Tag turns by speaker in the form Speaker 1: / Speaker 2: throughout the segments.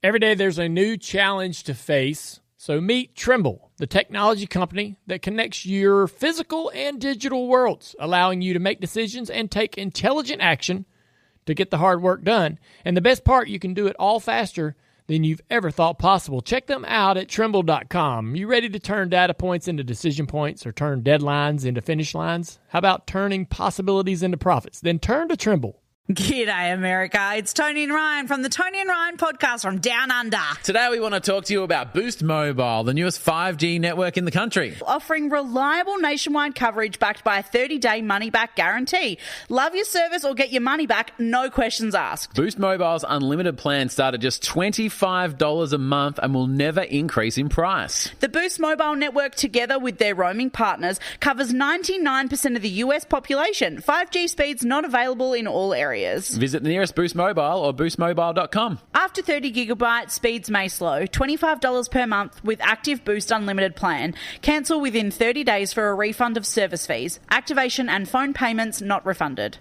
Speaker 1: Every day there's a new challenge to face. So meet Trimble, the technology company that connects your physical and digital worlds, allowing you to make decisions and take intelligent action to get the hard work done. And the best part, you can do it all faster than you've ever thought possible. Check them out at Trimble.com. You ready to turn data points into decision points or turn deadlines into finish lines? How about turning possibilities into profits? Then turn to Trimble.
Speaker 2: G'day, America. It's Tony and Ryan from the Tony and Ryan podcast from Down Under.
Speaker 3: Today we want to talk to you about Boost Mobile, the newest 5G network in the country.
Speaker 2: Offering reliable nationwide coverage backed by a 30-day money-back guarantee. Love your service or get your money back, no questions asked.
Speaker 3: Boost Mobile's unlimited plan start at just $25 a month and will never increase in price.
Speaker 2: The Boost Mobile network, together with their roaming partners, covers 99% of the US population. 5G speeds not available in all areas.
Speaker 3: Visit the nearest Boost Mobile or boostmobile.com.
Speaker 2: After 30 gigabytes, speeds may slow. $25 per month with active Boost Unlimited plan. Cancel within 30 days for a refund of service fees. Activation and phone payments not refunded.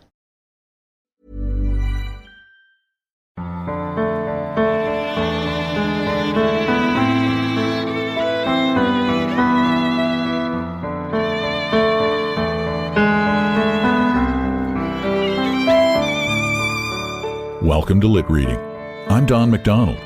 Speaker 4: Welcome to LitReading. I'm Don McDonald.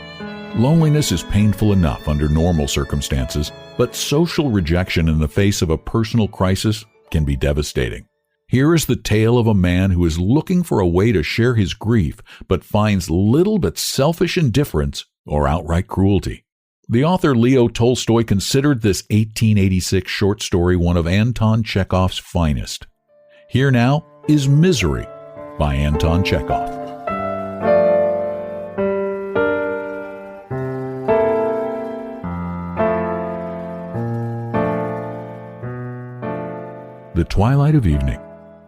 Speaker 4: Loneliness is painful enough under normal circumstances, but social rejection in the face of a personal crisis can be devastating. Here is the tale of a man who is looking for a way to share his grief, but finds little but selfish indifference or outright cruelty. The author Leo Tolstoy considered this 1886 short story one of Anton Chekhov's finest. Here now is Misery by Anton Chekhov. The twilight of evening.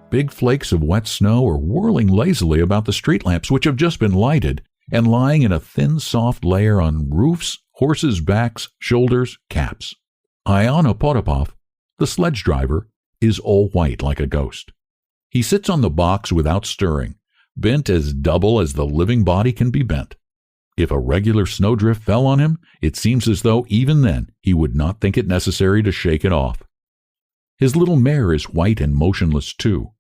Speaker 4: Big flakes of wet snow are whirling lazily about the street lamps which have just been lighted and lying in a thin, soft layer on roofs, horses' backs, shoulders, caps. Iona Potapov, the sledge driver, is all white like a ghost. He sits on the box without stirring, bent as double as the living body can be bent. If a regular snowdrift fell on him, it seems as though even then he would not think it necessary to shake it off. His little mare is white and motionless too.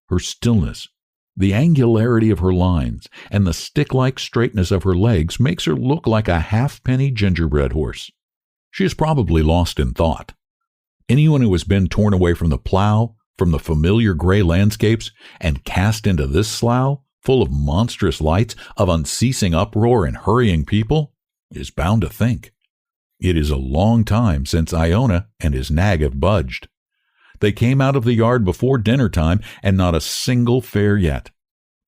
Speaker 4: Her stillness, the angularity of her lines, and the stick-like straightness of her legs makes her look like a halfpenny gingerbread horse. She is probably lost in thought. Anyone who has been torn away from the plow, from the familiar gray landscapes, and cast into this slough, full of monstrous lights, of unceasing uproar and hurrying people, is bound to think. It is a long time since Iona and his nag have budged. They came out of the yard before dinner time, and not a single fare yet.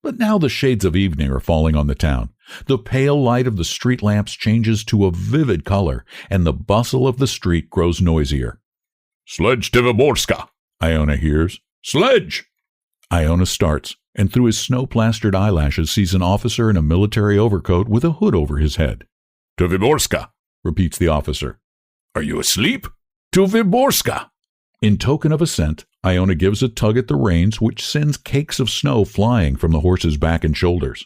Speaker 4: But now the shades of evening are falling on the town. The pale light of the street lamps changes to a vivid color, and the bustle of the street grows noisier. "Sledge to Vyborska," Iona hears. "Sledge!" Iona starts, and through his snow-plastered eyelashes sees an officer in a military overcoat with a hood over his head. "To Vyborska," repeats the officer. "Are you asleep?" "To Vyborska." In token of assent, Iona gives a tug at the reins, which sends cakes of snow flying from the horse's back and shoulders.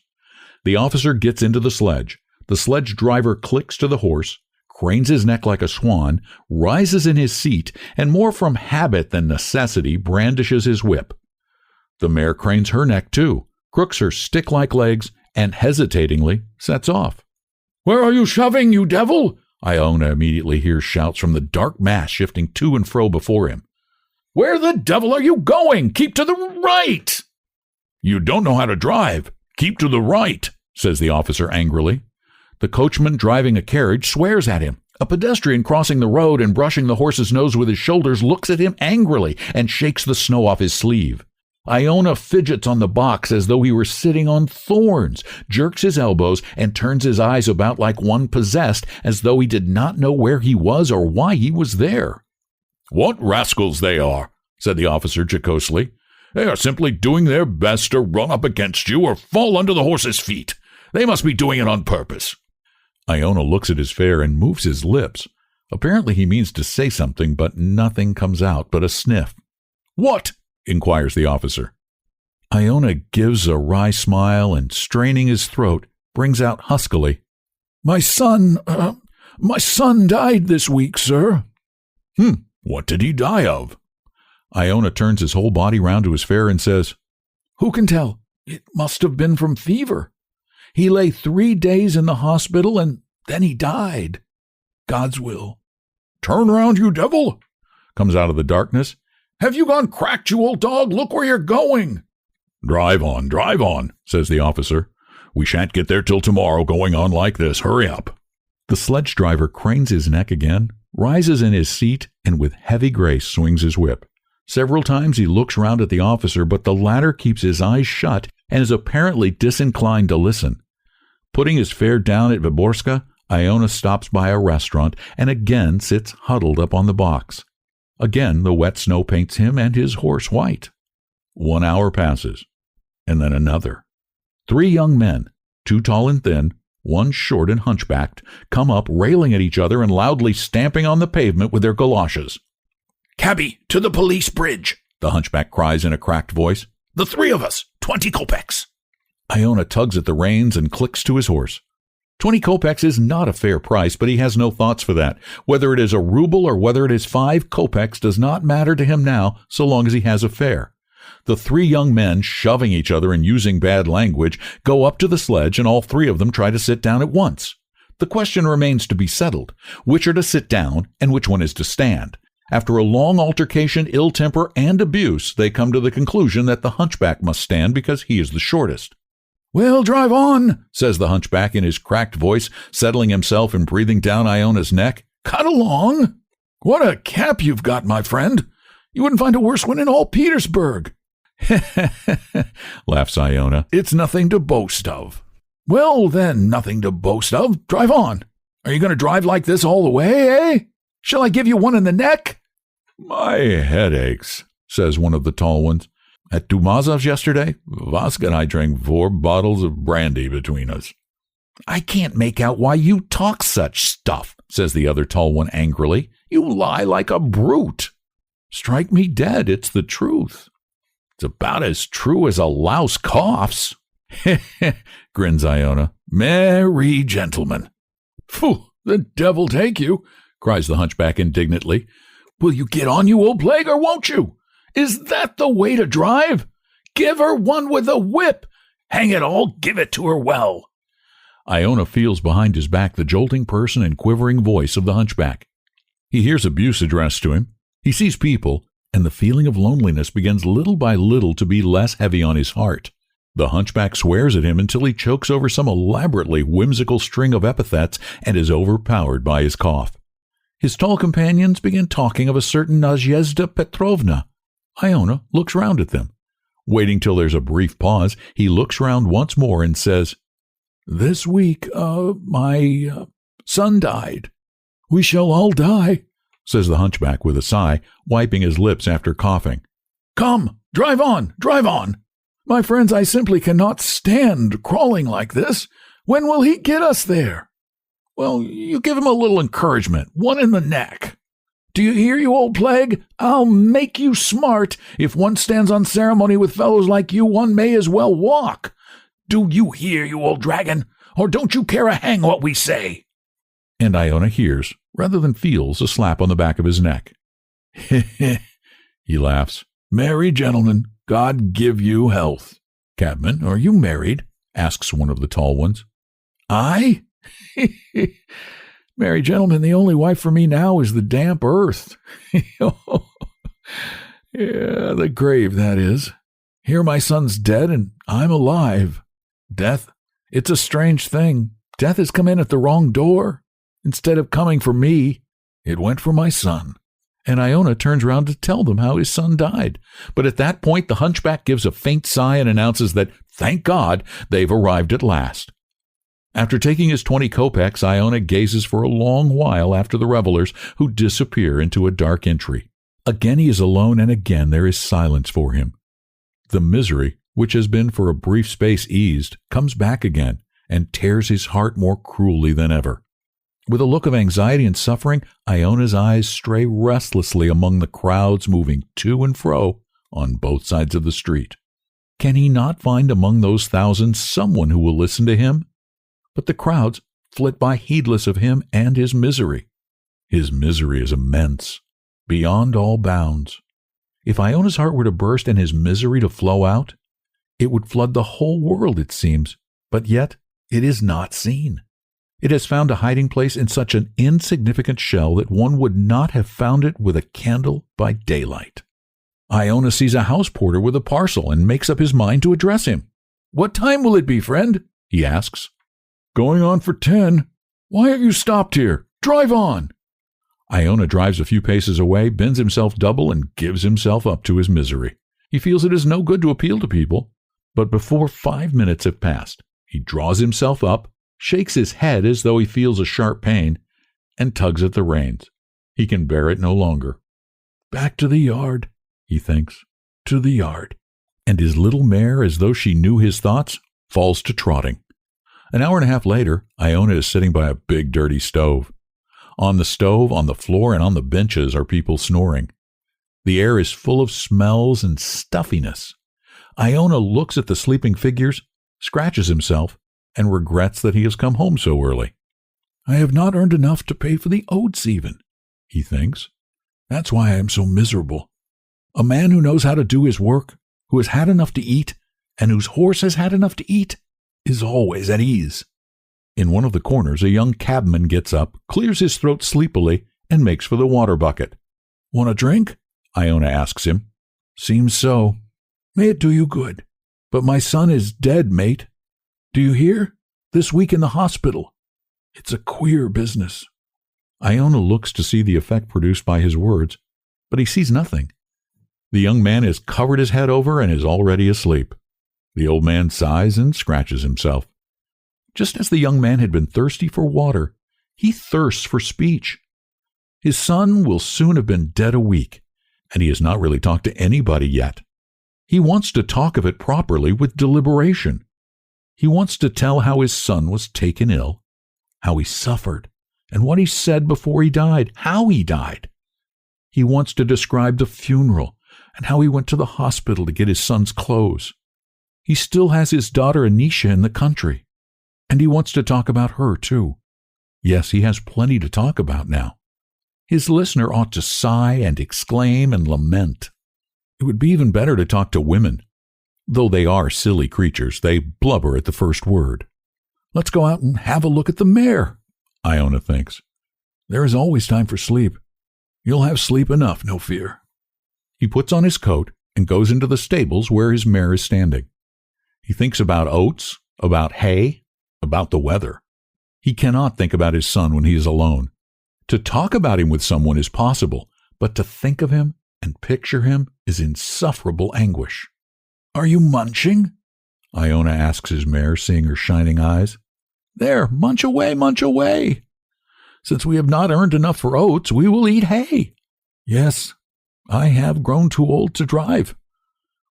Speaker 4: The officer gets into the sledge. The sledge driver clicks to the horse, cranes his neck like a swan, rises in his seat, and more from habit than necessity brandishes his whip. The mare cranes her neck too, crooks her stick-like legs, and hesitatingly sets off. "Where are you shoving, you devil?" Iona immediately hears shouts from the dark mass shifting to and fro before him. "Where the devil are you going? Keep to the right!" "You don't know how to drive. Keep to the right," says the officer angrily. The coachman driving a carriage swears at him. A pedestrian crossing the road and brushing the horse's nose with his shoulders looks at him angrily and shakes the snow off his sleeve. Iona fidgets on the box as though he were sitting on thorns, jerks his elbows, and turns his eyes about like one possessed, as though he did not know where he was or why he was there. "What rascals they are," said the officer jocosely. "They are simply doing their best to run up against you or fall under the horse's feet. They must be doing it on purpose." Iona looks at his fare and moves his lips. Apparently he means to say something, but nothing comes out but a sniff. "What?" inquires the officer. Iona gives a wry smile and, straining his throat, brings out huskily, My son died this week, sir. What did he die of? Iona turns his whole body round to his fare and says, Who can tell? It must have been from fever. He lay 3 days in the hospital and then he died. God's will. Turn around, you devil, comes out of the darkness. Have you gone cracked, you old dog? Look where you're going. Drive on, says the officer. We shan't get there till tomorrow going on like this. Hurry up. The sledge driver cranes his neck again, rises in his seat, and with heavy grace swings his whip. Several times he looks round at the officer, but the latter keeps his eyes shut and is apparently disinclined to listen. Putting his fare down at Vyborska, Iona stops by a restaurant and again sits huddled up on the box. Again, the wet snow paints him and his horse white. 1 hour passes, and then another. 3 young men, 2 tall and thin, 1 short and hunchbacked, come up railing at each other and loudly stamping on the pavement with their galoshes. Cabby, to the police bridge, the hunchback cries in a cracked voice. The 3 of us, 20 kopecks. Iona tugs at the reins and clicks to his horse. 20 kopecks is not a fair price, but he has no thoughts for that. Whether it is a ruble or whether it is 5 kopecks does not matter to him now, so long as he has a fare. The 3 young men, shoving each other and using bad language, go up to the sledge, and all 3 of them try to sit down at once. The question remains to be settled. Which are to sit down, and which one is to stand? After a long altercation, ill temper, and abuse, they come to the conclusion that the hunchback must stand because he is the shortest. Well, drive on, says the hunchback in his cracked voice, settling himself and breathing down Iona's neck. Cut along. What a cap you've got, my friend. You wouldn't find a worse one in all Petersburg. Laughs Iona. It's nothing to boast of. Well, then, nothing to boast of. Drive on. Are you going to drive like this all the way, eh? Shall I give you one in the neck? My head aches, says one of the tall ones. At Dumazov's yesterday, Vaska and I drank 4 bottles of brandy between us. I can't make out why you talk such stuff, says the other tall one angrily. You lie like a brute. Strike me dead, it's the truth. It's about as true as a louse coughs. Grins Iona. Merry gentlemen. Phew, the devil take you, cries the hunchback indignantly. Will you get on, you old plague, or won't you? Is that the way to drive? Give her one with a whip. Hang it all, give it to her well. Iona feels behind his back the jolting person and quivering voice of the hunchback. He hears abuse addressed to him. He sees people, and the feeling of loneliness begins little by little to be less heavy on his heart. The hunchback swears at him until he chokes over some elaborately whimsical string of epithets and is overpowered by his cough. His tall companions begin talking of a certain Nazyezhda Petrovna. Iona looks round at them. Waiting till there's a brief pause, he looks round once more and says, This week, my son died. We shall all die, says the hunchback with a sigh, wiping his lips after coughing. Come, drive on, drive on. My friends, I simply cannot stand crawling like this. When will he get us there? Well, you give him a little encouragement, one in the neck. Do you hear, you old plague? I'll make you smart. If one stands on ceremony with fellows like you, one may as well walk. Do you hear, you old dragon? Or don't you care a hang what we say? And Iona hears, rather than feels, a slap on the back of his neck. He laughs. Merry gentlemen, God give you health. Cabman, are you married? Asks one of the tall ones. I? Merry gentlemen, the only wife for me now is the damp earth. Yeah, the grave, that is. Here my son's dead, and I'm alive. Death, it's a strange thing. Death has come in at the wrong door. Instead of coming for me, it went for my son. And Iona turns round to tell them how his son died. But at that point, the hunchback gives a faint sigh and announces that, thank God, they've arrived at last. After taking his 20 kopecks, Iona gazes for a long while after the revelers, who disappear into a dark entry. Again he is alone, and again there is silence for him. The misery, which has been for a brief space eased, comes back again, and tears his heart more cruelly than ever. With a look of anxiety and suffering, Iona's eyes stray restlessly among the crowds moving to and fro on both sides of the street. Can he not find among those thousands someone who will listen to him? But the crowds flit by heedless of him and his misery. His misery is immense, beyond all bounds. If Iona's heart were to burst and his misery to flow out, it would flood the whole world, it seems, but yet it is not seen. It has found a hiding place in such an insignificant shell that one would not have found it with a candle by daylight. Iona sees a house porter with a parcel and makes up his mind to address him. "What time will it be, friend?" he asks. "Going on for 10. Why have you stopped here? Drive on." Iona drives a few paces away, bends himself double, and gives himself up to his misery. He feels it is no good to appeal to people, but before 5 minutes have passed, he draws himself up, shakes his head as though he feels a sharp pain, and tugs at the reins. He can bear it no longer. "Back to the yard," he thinks, "to the yard." And his little mare, as though she knew his thoughts, falls to trotting. An hour and a half later, Iona is sitting by a big dirty stove. On the stove, on the floor, and on the benches are people snoring. The air is full of smells and stuffiness. Iona looks at the sleeping figures, scratches himself, and regrets that he has come home so early. "I have not earned enough to pay for the oats even," he thinks. "That's why I am so miserable. A man who knows how to do his work, who has had enough to eat, and whose horse has had enough to eat, is always at ease." In one of the corners, a young cabman gets up, clears his throat sleepily, and makes for the water bucket. "Want a drink?" Iona asks him. "Seems so. May it do you good. But my son is dead, mate. Do you hear? This week in the hospital. It's a queer business." Iona looks to see the effect produced by his words, but he sees nothing. The young man has covered his head over and is already asleep. The old man sighs and scratches himself. Just as the young man had been thirsty for water, he thirsts for speech. His son will soon have been dead a week, and he has not really talked to anybody yet. He wants to talk of it properly with deliberation. He wants to tell how his son was taken ill, how he suffered, and what he said before he died, how he died. He wants to describe the funeral and how he went to the hospital to get his son's clothes. He still has his daughter Anisha in the country, and he wants to talk about her too. Yes, he has plenty to talk about now. His listener ought to sigh and exclaim and lament. It would be even better to talk to women. Though they are silly creatures, they blubber at the first word. "Let's go out and have a look at the mare," Iona thinks. "There is always time for sleep. You'll have sleep enough, no fear." He puts on his coat and goes into the stables where his mare is standing. He thinks about oats, about hay, about the weather. He cannot think about his son when he is alone. To talk about him with someone is possible, but to think of him and picture him is insufferable anguish. "Are you munching?" Iona asks his mare, seeing her shining eyes. "There, munch away, munch away. Since we have not earned enough for oats, we will eat hay. Yes, I have grown too old to drive.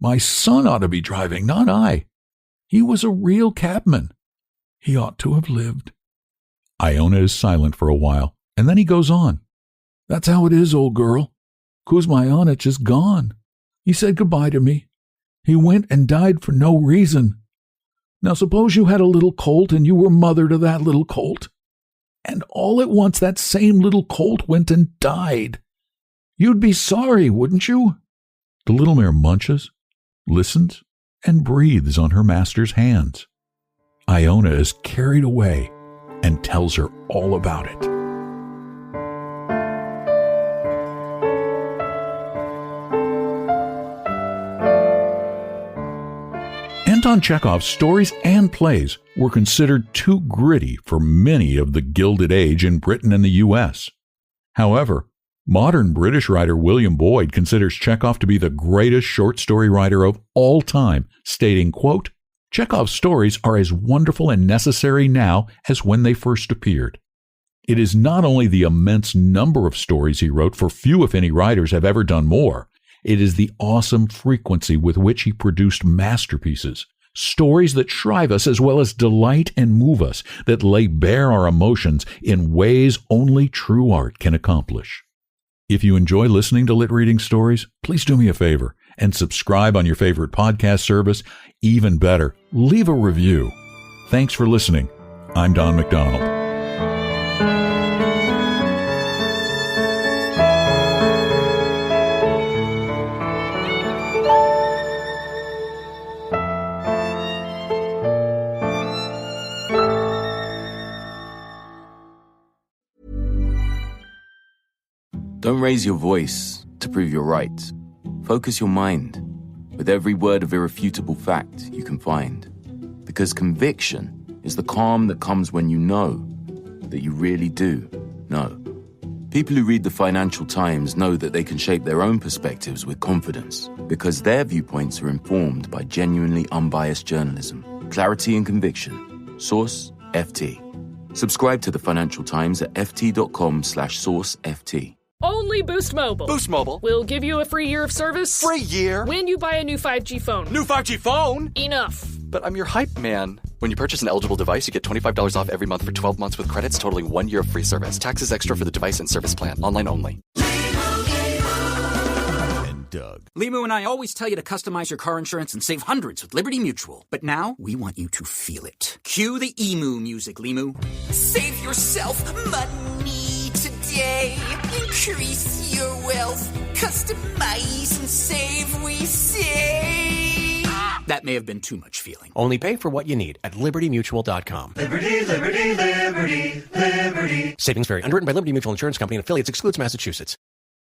Speaker 4: My son ought to be driving, not I. He was a real cabman. He ought to have lived." Iona is silent for a while, and then he goes on. "That's how it is, old girl. Kuzma Ionich is gone. He said goodbye to me. He went and died for no reason. Now suppose you had a little colt and you were mother to that little colt. And all at once that same little colt went and died. You'd be sorry, wouldn't you?" The little mare munches, listens, and breathes on her master's hands. Iona is carried away and tells her all about it. Anton Chekhov's stories and plays were considered too gritty for many of the Gilded Age in Britain and the U.S. However, modern British writer William Boyd considers Chekhov to be the greatest short story writer of all time, stating, quote, "Chekhov's stories are as wonderful and necessary now as when they first appeared. It is not only the immense number of stories he wrote, for few if any writers have ever done more. It is the awesome frequency with which he produced masterpieces, stories that shrive us as well as delight and move us, that lay bare our emotions in ways only true art can accomplish." If you enjoy listening to Lit Reading Stories, please do me a favor and subscribe on your favorite podcast service. Even better, leave a review. Thanks for listening. I'm Don McDonald.
Speaker 5: Don't raise your voice to prove you're right. Focus your mind with every word of irrefutable fact you can find. Because conviction is the calm that comes when you know that you really do know. People who read the Financial Times know that they can shape their own perspectives with confidence because their viewpoints are informed by genuinely unbiased journalism. Clarity and conviction. Source, FT. Subscribe to the Financial Times at ft.com/sourceft.
Speaker 6: Only Boost Mobile.
Speaker 7: Boost Mobile
Speaker 6: We'll give you a free year of service.
Speaker 7: Free year?
Speaker 6: When you buy a new 5G phone.
Speaker 7: New 5G phone?
Speaker 6: Enough.
Speaker 7: But I'm your hype man. When you purchase an eligible device, you get $25 off every month for 12 months with credits totaling 1 year of free service. Taxes extra for the device and service plan. Online only.
Speaker 8: Doug. Limu and I always tell you to customize your car insurance and save hundreds with Liberty Mutual. But now, we want you to feel it. Cue the emu music, Limu.
Speaker 9: Save yourself money today. Increase your wealth. Customize and save, we say.
Speaker 8: That may have been too much feeling.
Speaker 10: Only pay for what you need at LibertyMutual.com.
Speaker 11: Liberty, liberty, liberty, liberty.
Speaker 10: Savings vary. Underwritten by Liberty Mutual Insurance Company and affiliates. Excludes Massachusetts.